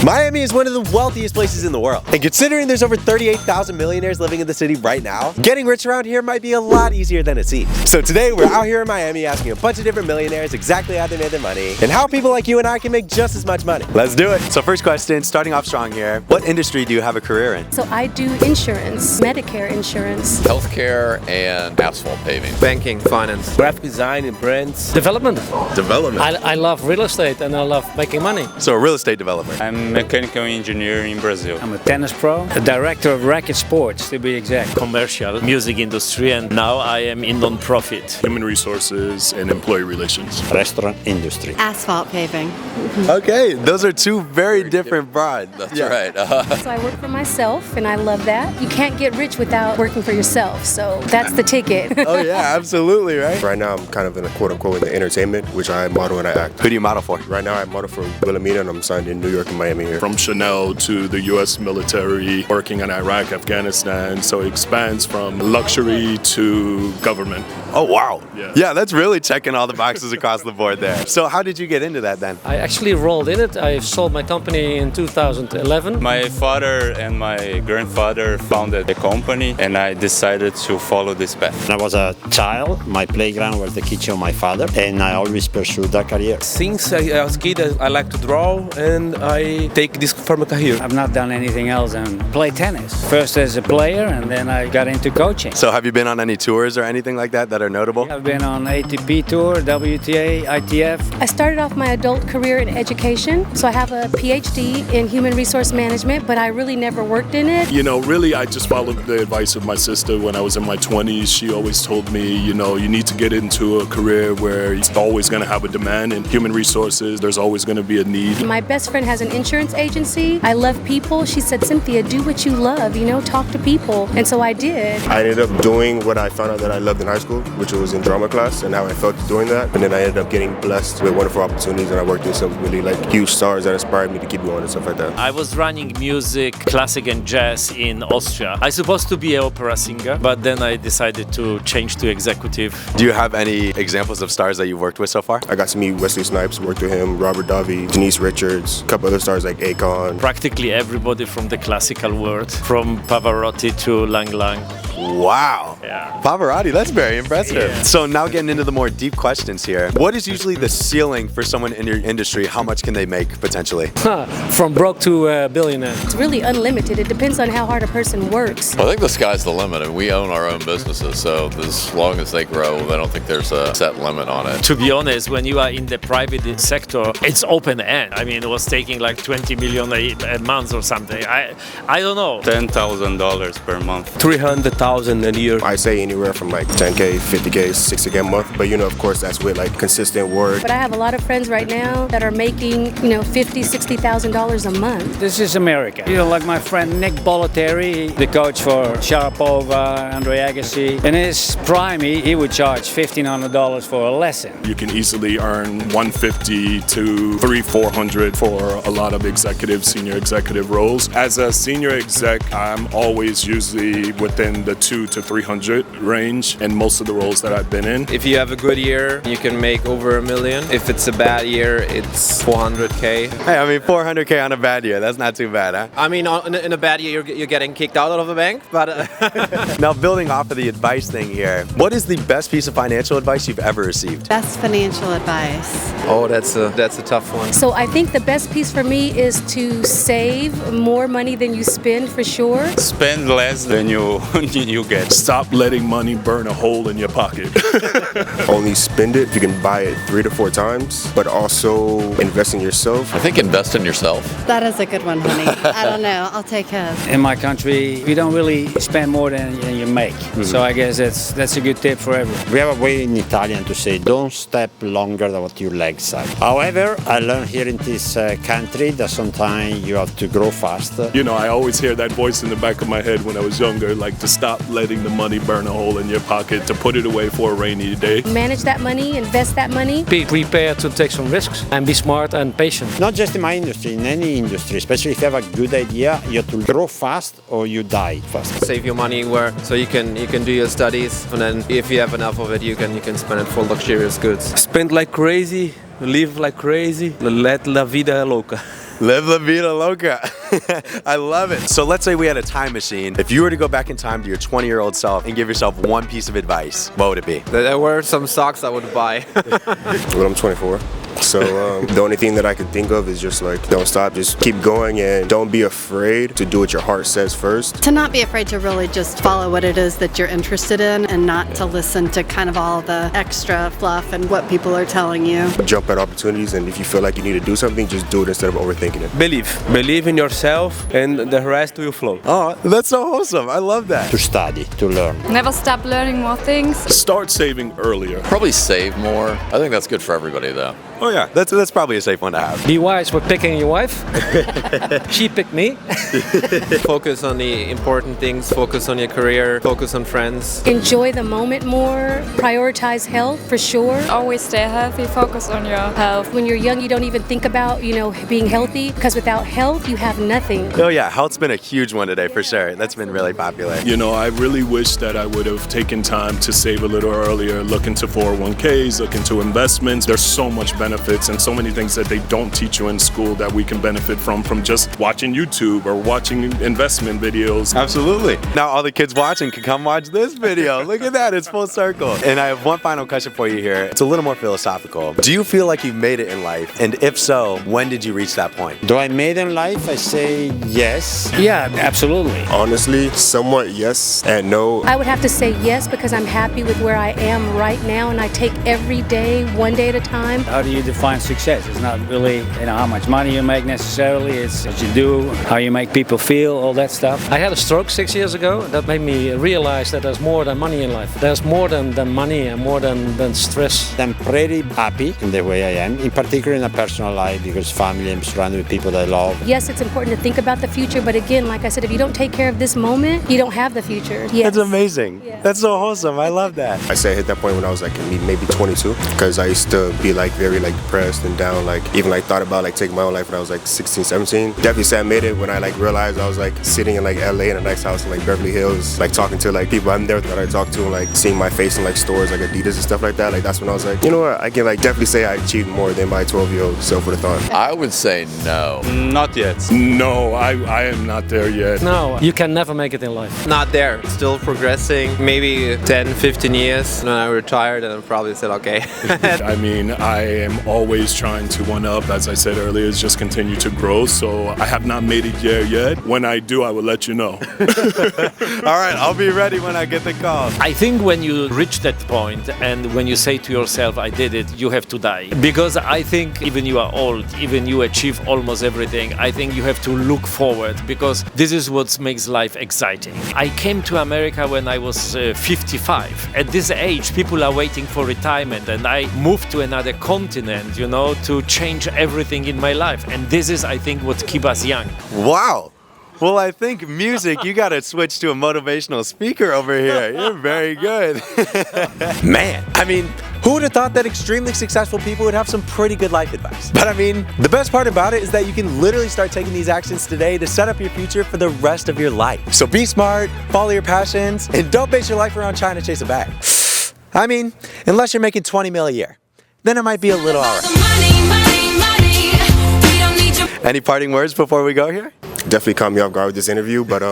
Miami is one of the wealthiest places in the world. And considering there's over 38,000 millionaires living in the city right now, getting rich around here might be a lot easier than it seems. So today we're out here in Miami asking a bunch of different millionaires exactly how they made their money and how people like you and I can make just as much money. Let's do it. So first question, starting off strong here, what industry do you have a career in? So I do insurance, Medicare insurance. Healthcare and asphalt paving. Banking, finance. Graphic design and brands. Development. I love real estate and I love making money. So a real estate developer. I'm a mechanical engineer in Brazil. I'm a tennis pro, a director of racket sports to be exact. Commercial, music industry, and now I am in non-profit. Human resources and employee relations. Restaurant industry. Asphalt paving. Okay, those are two very different broads. That's right. So I work for myself and I love that. You can't get rich without working for yourself, so that's the ticket. Oh yeah, absolutely, right? Right now I'm kind of in a quote-unquote in the entertainment, which I model and I act. Who do you model for? Right now I model for Wilhelmina and I'm signed in New York and Miami here. From Chanel to the U.S. military, working in Iraq, Afghanistan, so it expands from luxury to government. Oh wow. Yeah, that's really checking all the boxes across the board there. So how did you get into that then? I actually rolled in it. I sold my company in 2011. My father and my grandfather founded the company and I decided to follow this path. When I was a child, my playground was the kitchen of my father and I always pursued that career. Since I was a kid, I like to draw and I take this for my career. I've not done anything else than play tennis. First as a player and then I got into coaching. So have you been on any tours or anything like that are notable? I've been on ATP Tour, WTA, ITF. I started off my adult career in education, so I have a PhD in human resource management, but I really never worked in it. You know, really I just followed the advice of my sister when I was in my 20s. She always told me, you know, you need to get into a career where it's always going to have a demand in human resources. There's always going to be a need. My best friend has an insurance agency. I love people. She said, Cynthia, do what you love, you know, talk to people. And so I did. I ended up doing what I found out that I loved in high school, which was in drama class and how I felt doing that. And then I ended up getting blessed with wonderful opportunities and I worked with some really like huge stars that inspired me to keep going and stuff like that. I was running music, classic and jazz in Austria. I was supposed to be an opera singer, but then I decided to change to executive. Do you have any examples of stars that you've worked with so far? I got to meet Wesley Snipes, worked with him, Robert Davi, Denise Richards, a couple other stars like Akon. Practically everybody from the classical world, from Pavarotti to Lang Lang. Wow. Yeah. Pavarotti, that's very impressive. Yeah. So now getting into the more deep questions here. What is usually the ceiling for someone in your industry? How much can they make potentially? From broke to billionaire. It's really unlimited. It depends on how hard a person works. I think the sky's the limit, and we own our own businesses, so as long as they grow, I don't think there's a set limit on it. To be honest, when you are in the private sector, it's open end. I mean, it was taking like 20 million a month or something. I don't know. $10,000 per month. 300,000 a year. I say anywhere from like 10K, 50K, 60K a month. But you know, of course, that's with like consistent work. But I have a lot of friends right now that are making, you know, $50,000, $60,000 a month. This is America. You know, like my friend Nick Bollettieri, the coach for Sharapova, Andre Agassi. In his prime, he would charge $1,500 for a lesson. You can easily earn $150 to $300-400 for a lot of executive, senior executive roles. As a senior exec, I'm always usually within the 200 to 300 range in most of the roles that I've been in. If you have a good year, you can make over $1 million. If it's a bad year, it's 400K. Hey, I mean 400K on a bad year, that's not too bad, huh? I mean, in a bad year, you're getting kicked out of a bank, but... Now building off of the advice thing here, what is the best piece of financial advice you've ever received? Best financial advice. Oh, that's a tough one. So I think the best piece for me is to save more money than you spend for sure. Spend less than you get. Stop letting money burn a hole in your pocket. Only spend it if you can buy it 3 to 4 times, but also invest in yourself. I think invest in yourself. That is a good one, honey. I don't know. I'll take his. In my country, we don't really spend more than you make. So I guess that's a good tip for everyone. We have a way in Italian to say don't step longer than what your legs are. However, I learned here in this country that sometimes you have to grow fast. You know, I always hear that voice in the back of my head when I was younger, like to stop letting the money burn a hole in your pocket, to put it away for a rainy day. Manage that money, invest that money. Be prepared to take some risks and be smart and patient. Not just in my industry, in any industry, especially if you have a good idea, you have to grow fast or you die fast. Save your money so you can do your studies, and then if you have enough of it, you can spend it for luxurious goods. Spend like crazy, live like crazy, let la vida loca. Live la vida loca. I love it. So let's say we had a time machine. If you were to go back in time to your 20-year-old self and give yourself one piece of advice, what would it be? There were some socks I would buy. Well, I'm 24. So the only thing that I can think of is just like, don't stop, just keep going and don't be afraid to do what your heart says first. To not be afraid to really just follow what it is that you're interested in and not to listen to kind of all the extra fluff and what people are telling you. Jump at opportunities, and if you feel like you need to do something, just do it instead of overthinking it. Believe in yourself, and the rest will flow. Oh, that's so wholesome. I love that. To study, to learn. Never stop learning more things. Start saving earlier. Probably save more. I think that's good for everybody, though. Oh yeah, that's probably a safe one to have. Be wise for picking your wife. She picked me. Focus on the important things, focus on your career, focus on friends. Enjoy the moment more, prioritize health for sure. Always stay healthy, focus on your health. When you're young, you don't even think about, being healthy, because without health, you have nothing. Oh yeah, health's been a huge one today for sure. That's been really popular. You know, I really wish that I would have taken time to save a little earlier, look into 401ks, look into investments. There's so much benefits and so many things that they don't teach you in school that we can benefit from just watching YouTube or watching investment videos. Absolutely. Now all the kids watching can come watch this video. Look at that, it's full circle. And I have one final question for you here. It's a little more philosophical. Do you feel like you've made it in life? And if so, when did you reach that point? Do I made in life? I say yes. Yeah, absolutely. Honestly, somewhat yes and no. I would have to say yes, because I'm happy with where I am right now, and I take every day, one day at a time. How do you define success? It's not really, how much money you make necessarily. It's what you do, how you make people feel, all that stuff. I had a stroke 6 years ago. That made me realize that there's more than money in life. There's more than money and more than stress. I'm pretty happy in the way I am, in particular in a personal life, because family, I'm surrounded with people that I love. Yes, it's important to think about the future, but again, like I said, if you don't take care of this moment, you don't have the future. Yes. That's amazing. Yeah. That's so wholesome. I love that. I say I hit that point when I was like maybe 22, because I used to be like very like depressed and down, like even like thought about like taking my own life when I was like 16, 17. Definitely say I made it when I like realized I was like sitting in like LA in a nice house in like Beverly Hills, like talking to like people I've never thought I'd talk to, and like seeing my face in like stores like Adidas and stuff like that. Like that's when I was like, you know what, I can like definitely say I achieved more than my 12-year-old self would have thought. I would say no. Not yet. No, I am not there yet. No, you can never make it in life. Not there, still progressing. Maybe 10, 15 years when I retired, and I probably said okay. I mean, I am always trying to one up, as I said earlier, is just continue to grow. So I have not made it there yet. When I do, I will let you know. All right, I'll be ready when I get the call. I think when you reach that point and when you say to yourself, I did it, you have to die. Because I think even you are old, even you achieve almost everything, I think you have to look forward, because this is what makes life exciting. I came to America when I was 55. At this age, people are waiting for retirement, and I moved to another continent, to change everything in my life. And this is, I think, what keeps us young. Wow. Well, I think music, you got to switch to a motivational speaker over here. You're very good. Man, I mean, who would have thought that extremely successful people would have some pretty good life advice? But I mean, the best part about it is that you can literally start taking these actions today to set up your future for the rest of your life. So be smart, follow your passions, and don't base your life around trying to chase a bag. I mean, unless you're making 20 mil a year, then it might be a little all right. Any parting words before we go here? Definitely caught me off guard with this interview, but